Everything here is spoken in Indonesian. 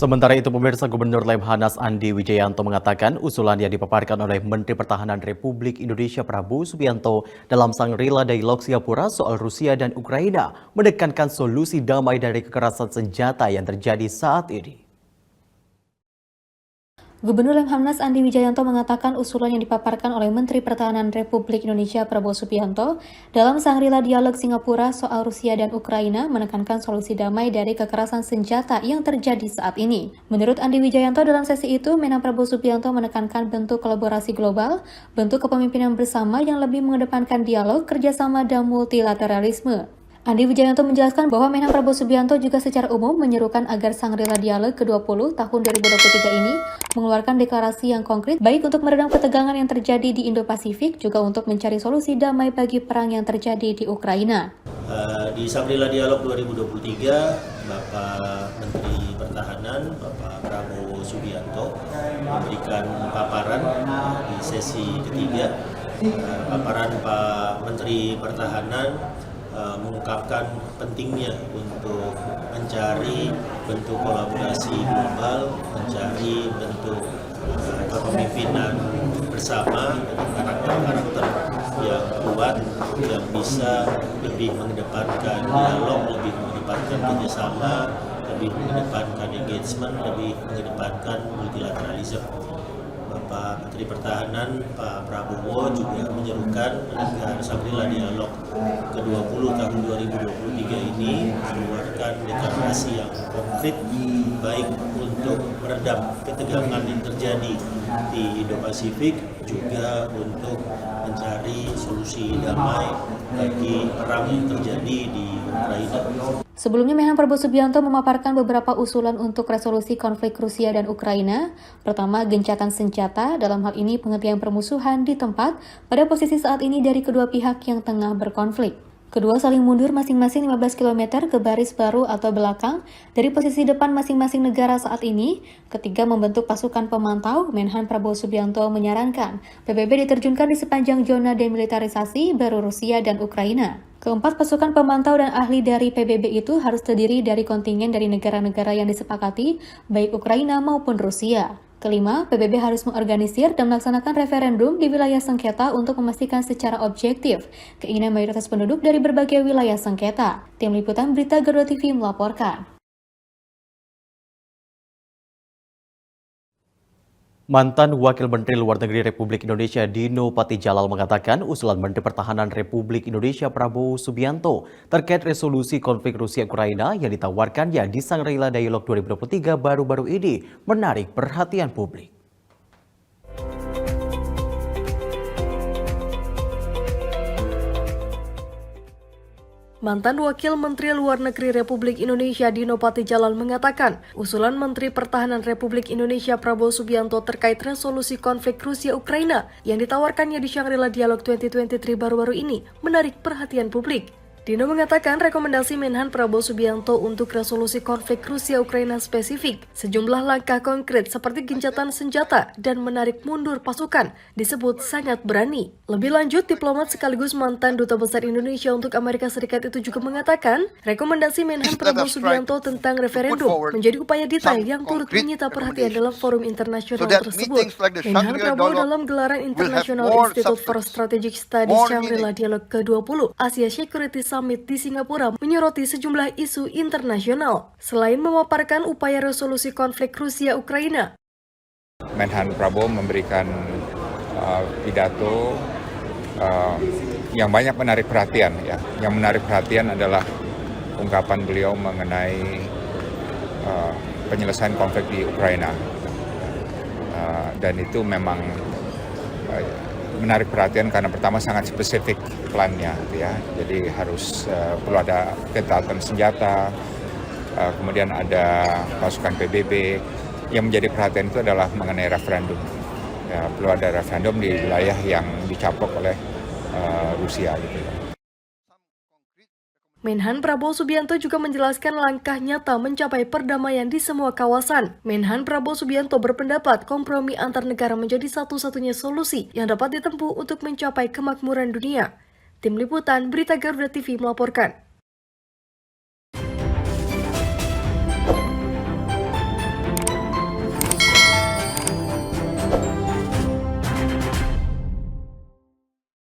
Sementara itu, pemirsa, Gubernur Lemhanas Andi Wijayanto mengatakan usulan yang dipaparkan oleh Menteri Pertahanan Republik Indonesia Prabowo Subianto dalam Shangri-La Dialog Singapura soal Rusia dan Ukraina menekankan solusi damai dari kekerasan senjata yang terjadi saat ini. Gubernur Lemhanas Andi Wijayanto mengatakan usulan yang dipaparkan oleh Menteri Pertahanan Republik Indonesia Prabowo Subianto dalam Shangri-La Dialog Singapura soal Rusia dan Ukraina menekankan solusi damai dari kekerasan senjata yang terjadi saat ini. Menurut Andi Wijayanto, dalam sesi itu, Menhan Prabowo Subianto menekankan bentuk kolaborasi global, bentuk kepemimpinan bersama yang lebih mengedepankan dialog, kerjasama, dan multilateralisme. Andi Wijayanto menjelaskan bahwa Menhan Prabowo Subianto juga secara umum menyerukan agar Shangri-La Dialog ke-20 tahun 2023 ini mengeluarkan deklarasi yang konkret baik untuk meredam ketegangan yang terjadi di Indo-Pasifik juga untuk mencari solusi damai bagi perang yang terjadi di Ukraina. Di Shangri-La Dialog 2023, Bapak Menteri Pertahanan, Bapak Prabowo Subianto memberikan paparan di sesi ketiga. Paparan Pak Menteri Pertahanan mengungkapkan pentingnya untuk mencari bentuk kolaborasi global, mencari bentuk kepemimpinan bersama dengan karakter-karakter yang kuat, yang bisa lebih mengedepankan dialog, lebih mengedepankan kerjasama, lebih mengedepankan engagement, lebih mengedepankan multilateralisme. Bapak Menteri Pertahanan, Pak Prabowo juga menyerukan agar Shangri-La Dialog ke-20 tahun 2023 ini mengeluarkan deklarasi yang konkret baik untuk meredam ketegangan yang terjadi di Indo-Pasifik, juga untuk mencari solusi damai bagi perang yang terjadi di Ukraina. Sebelumnya, Menhan Prabowo Subianto memaparkan beberapa usulan untuk resolusi konflik Rusia dan Ukraina. Pertama, gencatan senjata, dalam hal ini penghentian permusuhan di tempat pada posisi saat ini dari kedua pihak yang tengah berkonflik. Kedua, saling mundur masing-masing 15 km ke baris baru atau belakang dari posisi depan masing-masing negara saat ini. Ketiga, membentuk pasukan pemantau. Menhan Prabowo Subianto menyarankan PBB diterjunkan di sepanjang zona demilitarisasi baru Rusia dan Ukraina. Keempat, pasukan pemantau dan ahli dari PBB itu harus terdiri dari kontingen dari negara-negara yang disepakati, baik Ukraina maupun Rusia. Kelima, PBB harus mengorganisir dan melaksanakan referendum di wilayah sengketa untuk memastikan secara objektif keinginan mayoritas penduduk dari berbagai wilayah sengketa. Tim Liputan Berita Garuda TV melaporkan. Mantan Wakil Menteri Luar Negeri Republik Indonesia Dino Patijalal mengatakan usulan Menteri Pertahanan Republik Indonesia Prabowo Subianto terkait resolusi konflik Rusia-Ukraina yang ditawarkannya di Shangri-La Dialog 2023 baru-baru ini menarik perhatian publik. Mantan Wakil Menteri Luar Negeri Republik Indonesia Dino Patijalal mengatakan, usulan Menteri Pertahanan Republik Indonesia Prabowo Subianto terkait resolusi konflik Rusia-Ukraina yang ditawarkannya di Shangri-La Dialog 2023 baru-baru ini menarik perhatian publik. Dino mengatakan rekomendasi Menhan Prabowo Subianto untuk resolusi konflik Rusia-Ukraina spesifik, sejumlah langkah konkret seperti gencatan senjata dan menarik mundur pasukan disebut sangat berani. Lebih lanjut, diplomat sekaligus mantan Duta Besar Indonesia untuk Amerika Serikat itu juga mengatakan rekomendasi Menhan Prabowo Subianto tentang referendum menjadi upaya detail yang turut menyita perhatian dalam forum internasional tersebut. Menhan Prabowo dalam gelaran International Institute for Strategic Studies Shangri-La Dialog ke-20 Asia Security Summit di Singapura menyoroti sejumlah isu internasional. Selain memaparkan upaya resolusi konflik Rusia-Ukraina, Menhan Prabowo memberikan pidato yang banyak menarik perhatian. Ya. Yang menarik perhatian adalah ungkapan beliau mengenai penyelesaian konflik di Ukraina. Dan itu memang menarik perhatian karena pertama sangat spesifik plannya, ya. Jadi harus perlu ada gencatan senjata, kemudian ada pasukan PBB. Yang menjadi perhatian itu adalah mengenai referendum. Ya, perlu ada referendum di wilayah yang dicaplok oleh Rusia. Gitu. Menhan Prabowo Subianto juga menjelaskan langkah nyata mencapai perdamaian di semua kawasan. Menhan Prabowo Subianto berpendapat kompromi antar negara menjadi satu-satunya solusi yang dapat ditempuh untuk mencapai kemakmuran dunia. Tim Liputan Berita Garuda TV melaporkan.